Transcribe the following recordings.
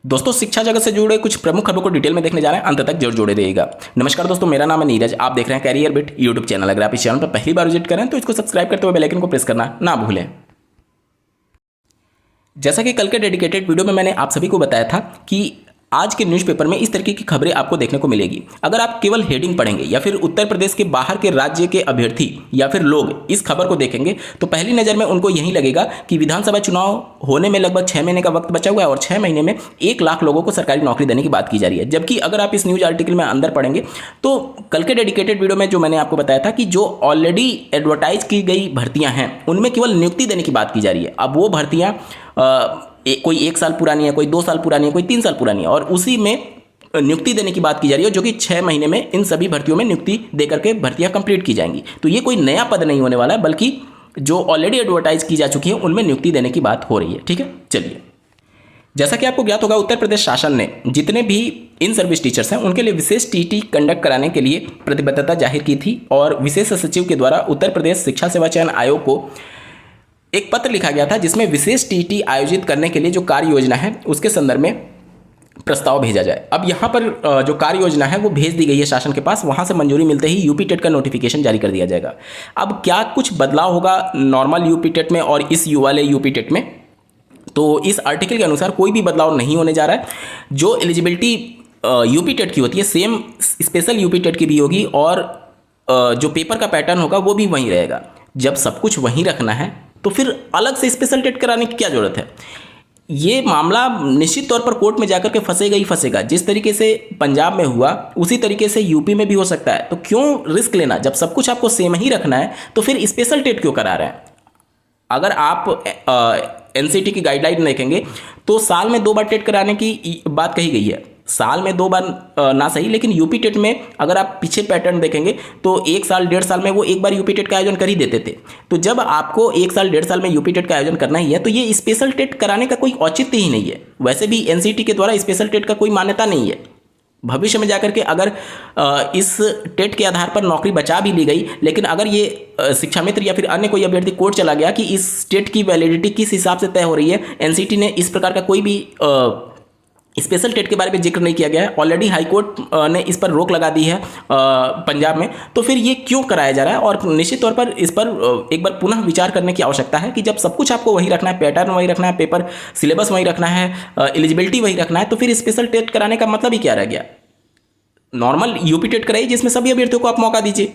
दोस्तों, शिक्षा जगत से जुड़े कुछ प्रमुख खबरों को डिटेल में देखने जा रहे हैं, अंत तक जरूर जुड़े रहिएगा। नमस्कार दोस्तों, मेरा नाम है नीरज। आप देख रहे हैं कैरियर बिट यूट्यूब चैनल। अगर आप इस चैनल पर पहली बार विजिट करें तो इसको सब्सक्राइब करते हुए बेल आइकन को प्रेस करना ना भूलें। जैसा कि कल के डेडिकेटेड वीडियो में मैंने आप सभी को बताया था कि आज के न्यूज़पेपर में इस तरीके की खबरें आपको देखने को मिलेगी। अगर आप केवल हेडिंग पढ़ेंगे या फिर उत्तर प्रदेश के बाहर के राज्य के अभ्यर्थी या फिर लोग इस खबर को देखेंगे तो पहली नज़र में उनको यही लगेगा कि विधानसभा चुनाव होने में लगभग 6 महीने का वक्त बचा हुआ है और 6 महीने में 1 लाख लोगों को सरकारी नौकरी देने की बात की जा रही है। जबकि अगर आप इस न्यूज़ आर्टिकल में अंदर पढ़ेंगे तो कल के डेडिकेटेड वीडियो में जो मैंने आपको बताया था कि जो ऑलरेडी एडवर्टाइज की गई भर्तियां हैं उनमें केवल नियुक्ति देने की बात की जा रही है। अब वो भर्तियां कोई 1 साल पुरानी है, कोई 2 साल पुरानी है, कोई 3 साल पुरानी है और उसी में नियुक्ति देने की बात की जा रही है, जो कि 6 महीने में इन सभी भर्तियों में नियुक्ति देकर के भर्तियां कंप्लीट की जाएंगी। तो ये कोई नया पद नहीं होने वाला है, बल्कि जो ऑलरेडी एडवर्टाइज की जा चुकी है उनमें नियुक्ति देने की बात हो रही है। ठीक है, चलिए। जैसा कि आपको ज्ञात होगा, उत्तर प्रदेश शासन ने जितने भी इन सर्विस टीचर्स हैं उनके लिए विशेष टीटी कंडक्ट कराने के लिए प्रतिबद्धता जाहिर की थी और विशेष सचिव के द्वारा उत्तर प्रदेश शिक्षा सेवा चयन आयोग को एक पत्र लिखा गया था जिसमें विशेष टीटी आयोजित करने के लिए जो कार्य योजना है उसके संदर्भ में प्रस्ताव भेजा जाए। अब यहाँ पर जो कार्य योजना है वो भेज दी गई है शासन के पास। वहाँ से मंजूरी मिलते ही यूपी टेट का नोटिफिकेशन जारी कर दिया जाएगा। अब क्या कुछ बदलाव होगा नॉर्मल यूपी टेट में और इस वाले यूपी टेट में, तो इस आर्टिकल के अनुसार कोई भी बदलाव नहीं होने जा रहा है। जो एलिजिबिलिटी यूपी टेट की होती है सेम स्पेशल यूपी टेट की भी होगी और जो पेपर का पैटर्न होगा वो भी वहीं रहेगा। जब सब कुछ वहीं रखना है तो फिर अलग से स्पेशल टेट कराने की क्या जरूरत है। ये मामला निश्चित तौर पर कोर्ट में जाकर के फंसेगा ही फंसेगा। जिस तरीके से पंजाब में हुआ उसी तरीके से यूपी में भी हो सकता है। तो क्यों रिस्क लेना, जब सब कुछ आपको सेम ही रखना है तो फिर स्पेशल टेट क्यों करा रहे हैं। अगर आप एनसीटी की गाइडलाइन देखेंगे तो साल में 2 बार टेट कराने की बात कही गई है। साल में 2 बार ना सही, लेकिन यूपी टेट में अगर आप पीछे पैटर्न देखेंगे तो 1 साल 1.5 साल में वो एक बार यूपी टेट का आयोजन कर ही देते थे। तो जब आपको 1 साल 1.5 साल में यूपी टेट का आयोजन करना ही है तो ये स्पेशल टेट कराने का कोई औचित्य ही नहीं है। वैसे भी एनसीटी के द्वारा स्पेशल टेट का कोई मान्यता नहीं है। भविष्य में जाकर के अगर इस टेट के आधार पर नौकरी बचा भी ली गई, लेकिन अगर ये शिक्षा मित्र या फिर अन्य कोई अभ्यर्थी कोर्ट चला गया कि इस टेट की वैलिडिटी किस हिसाब से तय हो रही है, एनसीटी ने इस प्रकार का कोई भी स्पेशल टेट के बारे में जिक्र नहीं किया गया है, ऑलरेडी हाईकोर्ट ने इस पर रोक लगा दी है पंजाब में, तो फिर ये क्यों कराया जा रहा है। और निश्चित तौर पर इस पर एक बार पुनः विचार करने की आवश्यकता है कि जब सब कुछ आपको वही रखना है, पैटर्न वही रखना है, पेपर सिलेबस वही रखना है, एलिजिबिलिटी वही रखना है, तो फिर स्पेशल टेट कराने का मतलब ही क्या रह गया। नॉर्मल यूपी टेट कराइए जिसमें सभी अभ्यर्थियों को आप मौका दीजिए।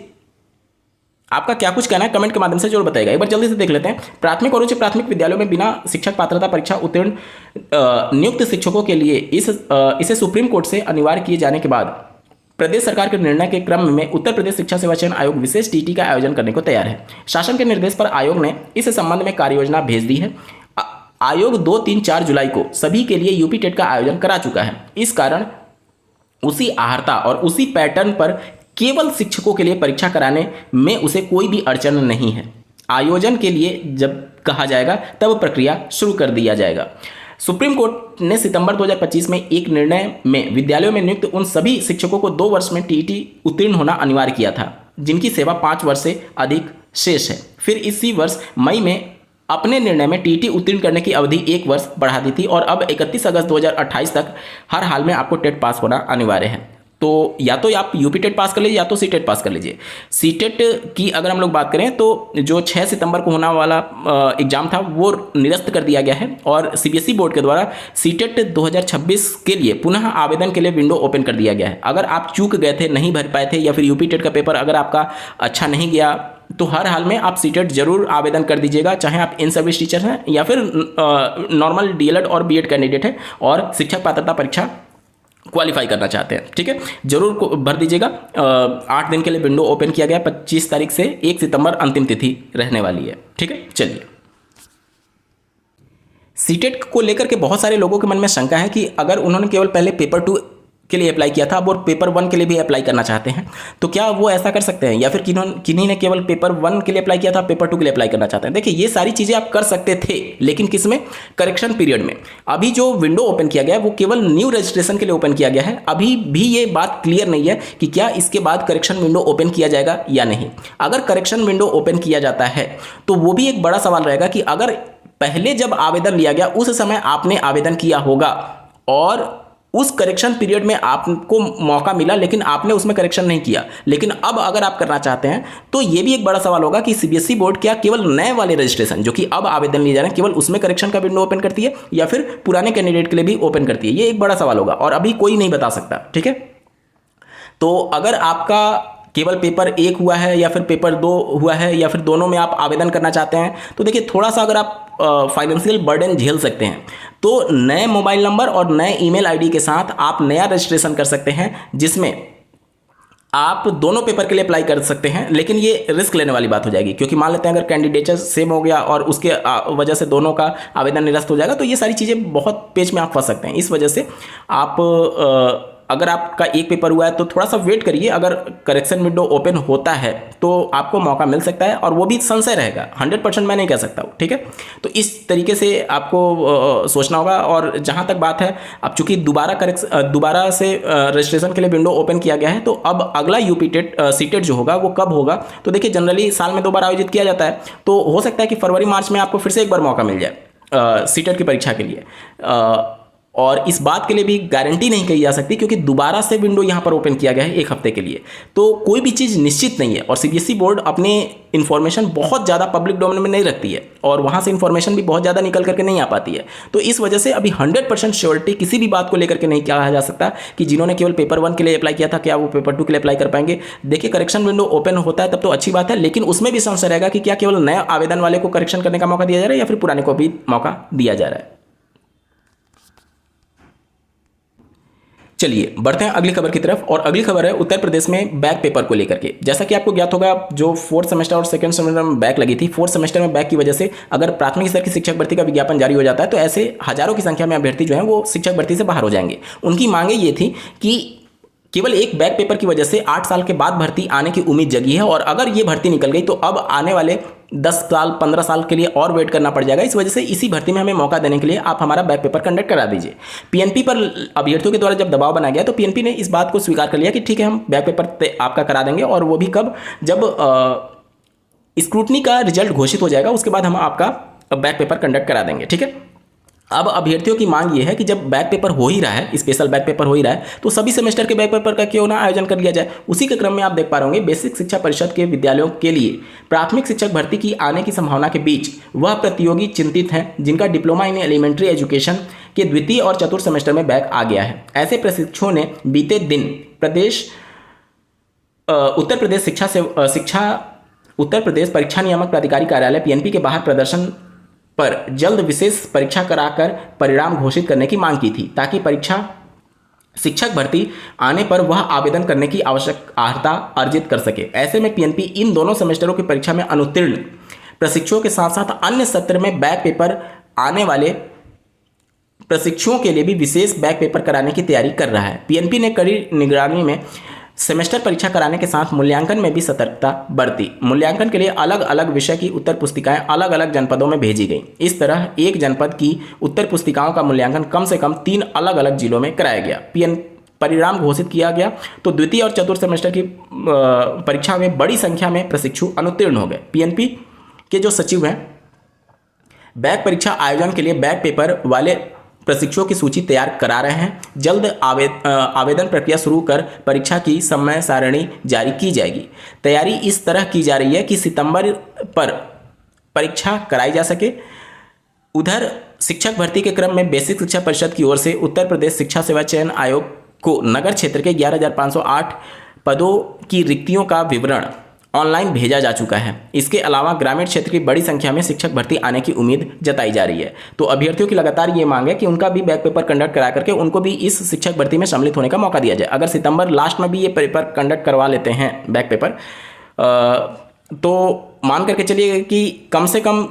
आपका क्या कुछ कहना है कमेंट के माध्यम से जरूर बताइएगा। एक बार जल्दी से देख लेते हैं। प्राथमिक और उच्च प्राथमिक विद्यालयों में बिना शिक्षक पात्रता परीक्षा उत्तीर्ण नियुक्त शिक्षकों के लिए इसे सुप्रीम कोर्ट से अनिवार्य किए जाने के बाद प्रदेश सरकार के निर्णय के क्रम में उत्तर प्रदेश शिक्षा सेवा चयन आयोग विशेष टीटी का आयोजन करने को तैयार है। शासन के निर्देश पर आयोग ने इस संबंध में कार्य योजना भेज दी है। आयोग 2, 3, 4 जुलाई को सभी के लिए यूपी टेट का आयोजन करा चुका है। इस कारण उसी आहर्ता और उसी पैटर्न पर केवल शिक्षकों के लिए परीक्षा कराने में उसे कोई भी अड़चन नहीं है। आयोजन के लिए जब कहा जाएगा तब प्रक्रिया शुरू कर दिया जाएगा। सुप्रीम कोर्ट ने सितंबर 2025 में एक निर्णय में विद्यालयों में नियुक्त उन सभी शिक्षकों को 2 वर्ष में टीईटी उत्तीर्ण होना अनिवार्य किया था जिनकी सेवा 5 वर्ष से अधिक शेष है। फिर इसी वर्ष मई में अपने निर्णय में टीईटी उत्तीर्ण करने की अवधि 1 वर्ष बढ़ा दी थी और अब 31 अगस्त 2028 तक हर हाल में आपको टेट पास होना अनिवार्य है। तो या तो आप यूपी टेट पास कर लीजिए या तो सी टेट पास कर लीजिए। सी टेट की अगर हम लोग बात करें तो जो 6 सितंबर को होने वाला एग्जाम था वो निरस्त कर दिया गया है और सीबीएसई बोर्ड के द्वारा सी टेट 2026 के लिए पुनः आवेदन के लिए विंडो ओपन कर दिया गया है। अगर आप चूक गए थे, नहीं भर पाए थे या फिर यूपी टेट का पेपर अगर आपका अच्छा नहीं गया तो हर हाल में आप सी टेट जरूर आवेदन कर दीजिएगा, चाहे आप इन सर्विस टीचर हैं या फिर नॉर्मल डीएलएड और बीएड कैंडिडेट हैं और शिक्षक पात्रता परीक्षा क्वालिफाई करना चाहते हैं। ठीक है, जरूर भर दीजिएगा। 8 दिन के लिए विंडो ओपन किया गया। 25 तारीख से 1 सितंबर अंतिम तिथि रहने वाली है। ठीक है, चलिए। सीटेट को लेकर के बहुत सारे लोगों के मन में शंका है कि अगर उन्होंने केवल पहले पेपर 2 के लिए अप्लाई किया था अब वो पेपर 1 के लिए भी अप्लाई करना चाहते हैं तो क्या वो ऐसा कर सकते हैं, या फिर किन्हीं ने केवल पेपर 1 के लिए अप्लाई किया था पेपर 2 के लिए अप्लाई करना चाहते हैं। देखिए, ये सारी चीज़ें आप कर सकते थे, लेकिन किस में, करेक्शन पीरियड में। अभी जो विंडो ओपन किया गया है वो केवल न्यू रजिस्ट्रेशन के लिए ओपन किया गया है। अभी भी ये बात क्लियर नहीं है कि क्या इसके बाद करेक्शन विंडो ओपन किया जाएगा या नहीं। अगर करेक्शन विंडो ओपन किया जाता है तो वो भी एक बड़ा सवाल रहेगा कि अगर पहले जब आवेदन लिया गया उस समय आपने आवेदन किया होगा और उस करेक्शन पीरियड में आपको मौका मिला लेकिन आपने उसमें करेक्शन नहीं किया, लेकिन अब अगर आप करना चाहते हैं तो ये भी एक बड़ा सवाल होगा कि सीबीएसई बोर्ड क्या केवल नए वाले रजिस्ट्रेशन जो कि अब आवेदन लिए जा रहे हैं केवल उसमें करेक्शन का विंडो ओपन करती है या फिर पुराने कैंडिडेट के लिए भी ओपन करती है। ये एक बड़ा सवाल होगा और अभी कोई नहीं बता सकता। ठीक है, तो अगर आपका केवल पेपर 1 हुआ है या फिर पेपर 2 हुआ है या फिर दोनों में आप आवेदन करना चाहते हैं तो देखिए थोड़ा सा अगर आप फाइनेंशियल बर्डन झेल सकते हैं तो नए मोबाइल नंबर और नए ईमेल आईडी के साथ आप नया रजिस्ट्रेशन कर सकते हैं जिसमें आप दोनों पेपर के लिए अप्लाई कर सकते हैं। लेकिन ये रिस्क लेने वाली बात हो जाएगी क्योंकि मान लेते हैं अगर कैंडिडेचर सेम हो गया और उसके वजह से दोनों का आवेदन निरस्त हो जाएगा तो ये सारी चीज़ें बहुत पेच में आप फंस सकते हैं। इस वजह से आप अगर आपका एक पेपर हुआ है तो थोड़ा सा वेट करिए, अगर करेक्शन विंडो ओपन होता है तो आपको मौका मिल सकता है और वो भी संशय रहेगा, 100% मैं नहीं कह सकता हूँ। ठीक है, तो इस तरीके से आपको सोचना होगा। और जहाँ तक बात है अब चूंकि दोबारा से रजिस्ट्रेशन के लिए विंडो ओपन किया गया है तो अब अगला यूपी टेट सीटेट जो होगा वो कब होगा तो देखिए जनरली साल में 2 बार आयोजित किया जाता है, तो हो सकता है कि फरवरी मार्च में आपको फिर से एक बार मौका मिल जाए सीटेट की परीक्षा के लिए। और इस बात के लिए भी गारंटी नहीं कही जा सकती क्योंकि दोबारा से विंडो यहाँ पर ओपन किया गया है 1 हफ्ते के लिए, तो कोई भी चीज़ निश्चित नहीं है। और सीबीएसई बोर्ड अपने इन्फॉर्मेशन बहुत ज़्यादा पब्लिक डोमेन में नहीं रखती है और वहाँ से इन्फॉर्मेशन भी बहुत ज़्यादा निकल करके नहीं आ पाती है, तो इस वजह से अभी 100% श्योरिटी किसी भी बात को लेकर के नहीं कहा जा सकता कि जिन्होंने केवल पेपर 1 के लिए अप्लाई किया था क्या वो पेपर 2 के लिए अप्लाई कर पाएंगे। देखिए करेक्शन विंडो ओपन होता है तब तो अच्छी बात है, लेकिन उसमें भी संशय रहेगा कि क्या केवल नए आवेदन वाले को करेक्शन करने का मौका दिया जा रहा है या फिर पुराने को भी मौका दिया जा रहा है। चलिए बढ़ते हैं अगली खबर की तरफ और अगली खबर है उत्तर प्रदेश में बैक पेपर को लेकर के। जैसा कि आपको ज्ञात होगा जो 4th सेमेस्टर और 2nd सेमेस्टर में बैक लगी थी, 4th सेमेस्टर में बैक की वजह से अगर प्राथमिक स्तर की शिक्षक भर्ती का विज्ञापन जारी हो जाता है तो ऐसे हजारों की संख्या में अभ्यर्थी जो हैं वो शिक्षक भर्ती से बाहर हो जाएंगे। उनकी मांगे ये थी कि केवल एक बैक पेपर की वजह से 8 साल के बाद भर्ती आने की उम्मीद जगी है और अगर ये भर्ती निकल गई तो अब आने वाले 10 साल 15 साल के लिए और वेट करना पड़ जाएगा। इस वजह से इसी भर्ती में हमें मौका देने के लिए आप हमारा बैक पेपर कंडक्ट करा दीजिए। पीएनपी पर अभ्यर्थियों के द्वारा जब दबाव बनाया गया तो पीएनपी ने इस बात को स्वीकार कर लिया कि ठीक है हम बैक पेपर आपका करा देंगे, और वो भी कब, जब स्क्रूटनी का रिजल्ट घोषित हो जाएगा उसके बाद हम आपका बैक पेपर कंडक्ट करा देंगे। ठीक है, अब अभ्यर्थियों की मांग ये है कि जब बैक पेपर हो ही रहा है, स्पेशल बैक पेपर हो ही रहा है, तो सभी सेमेस्टर के बैक पेपर का क्यों ना आयोजन कर लिया जाए। उसी के क्रम में आप देख पा रहे होंगे बेसिक शिक्षा परिषद के विद्यालयों के लिए प्राथमिक शिक्षक भर्ती की आने की संभावना के बीच वह प्रतियोगी चिंतित हैं जिनका डिप्लोमा इन एलिमेंट्री एजुकेशन के द्वितीय और चतुर्थ सेमेस्टर में बैक आ गया है। ऐसे प्रशिक्षुओं ने बीते दिन उत्तर प्रदेश परीक्षा नियामक प्राधिकारी कार्यालय पीएनपी के बाहर प्रदर्शन पर जल्द विशेष परीक्षा कराकर परिणाम घोषित करने की मांग की थी ताकि परीक्षा शिक्षक भर्ती आने पर वह आवेदन करने की आवश्यक अर्हता अर्जित कर सके। ऐसे में पीएनपी इन दोनों सेमेस्टरों की परीक्षा में अनुत्तीर्ण प्रशिक्षुओं के साथ साथ अन्य सत्र में बैक पेपर आने वाले प्रशिक्षुओं के लिए भी विशेष बैक पेपर कराने की तैयारी कर रहा है। पीएनपी ने कड़ी निगरानी में सेमेस्टर परीक्षा कराने के साथ मूल्यांकन में भी सतर्कता बरती। मूल्यांकन के लिए अलग अलग विषय की उत्तर पुस्तिकाएं अलग अलग जनपदों में भेजी गईं। इस तरह एक जनपद की उत्तर पुस्तिकाओं का मूल्यांकन कम से कम 3 अलग अलग जिलों में कराया गया। परिणाम घोषित किया गया तो द्वितीय और चतुर्थ सेमेस्टर की परीक्षा में बड़ी संख्या में प्रशिक्षु अनुत्तीर्ण हो गए। पीएनपी के जो सचिव हैं बैक परीक्षा आयोजन के लिए बैक पेपर वाले प्रशिक्षुओं की सूची तैयार करा रहे हैं। जल्द आवेदन प्रक्रिया शुरू कर परीक्षा की समय सारणी जारी की जाएगी। तैयारी इस तरह की जा रही है कि सितंबर पर परीक्षा कराई जा सके। उधर शिक्षक भर्ती के क्रम में बेसिक शिक्षा परिषद की ओर से उत्तर प्रदेश शिक्षा सेवा चयन आयोग को नगर क्षेत्र के 11,508 पदों की रिक्तियों का विवरण ऑनलाइन भेजा जा चुका है। इसके अलावा ग्रामीण क्षेत्र की बड़ी संख्या में शिक्षक भर्ती आने की उम्मीद जताई जा रही है। तो अभ्यर्थियों की लगातार ये मांग है कि उनका भी बैक पेपर कंडक्ट करा करके उनको भी इस शिक्षक भर्ती में सम्मिलित होने का मौका दिया जाए। अगर सितंबर लास्ट में भी ये पेपर कंडक्ट करवा लेते हैं बैक पेपर, तो मान करके चलिए कि कम से कम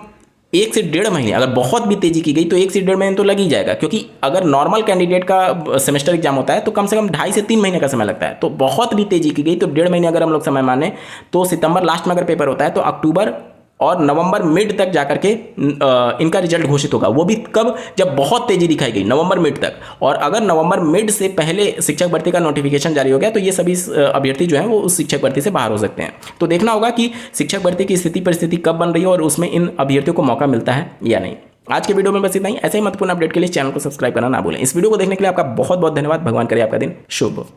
1 से 1.5 महीने, अगर बहुत भी तेजी की गई तो 1 से 1.5 महीने तो लग ही जाएगा, क्योंकि अगर नॉर्मल कैंडिडेट का सेमेस्टर एग्जाम होता है तो कम से कम 2.5 से 3 महीने का समय लगता है। तो बहुत भी तेजी की गई तो 1.5 महीने अगर हम लोग समय माने तो सितंबर लास्ट में अगर पेपर होता है तो अक्टूबर और नवंबर मिड तक जाकर के इनका रिजल्ट घोषित होगा। वो भी कब, जब बहुत तेजी दिखाई गई, नवंबर मिड तक। और अगर नवंबर मिड से पहले शिक्षक भर्ती का नोटिफिकेशन जारी हो गया तो ये सभी अभ्यर्थी जो हैं वो उस शिक्षक भर्ती से बाहर हो सकते हैं। तो देखना होगा कि शिक्षक भर्ती की स्थिति परिस्थिति कब बन रही है और उसमें इन अभ्यर्थियों को मौका मिलता है या नहीं। आज के वीडियो में बस इतना ही। ऐसे ही महत्वपूर्ण अपडेट के लिए चैनल को सब्सक्राइब करना ना भूलें। इस वीडियो को देखने के लिए आपका बहुत बहुत धन्यवाद। भगवान करे आपका दिन शुभ हो।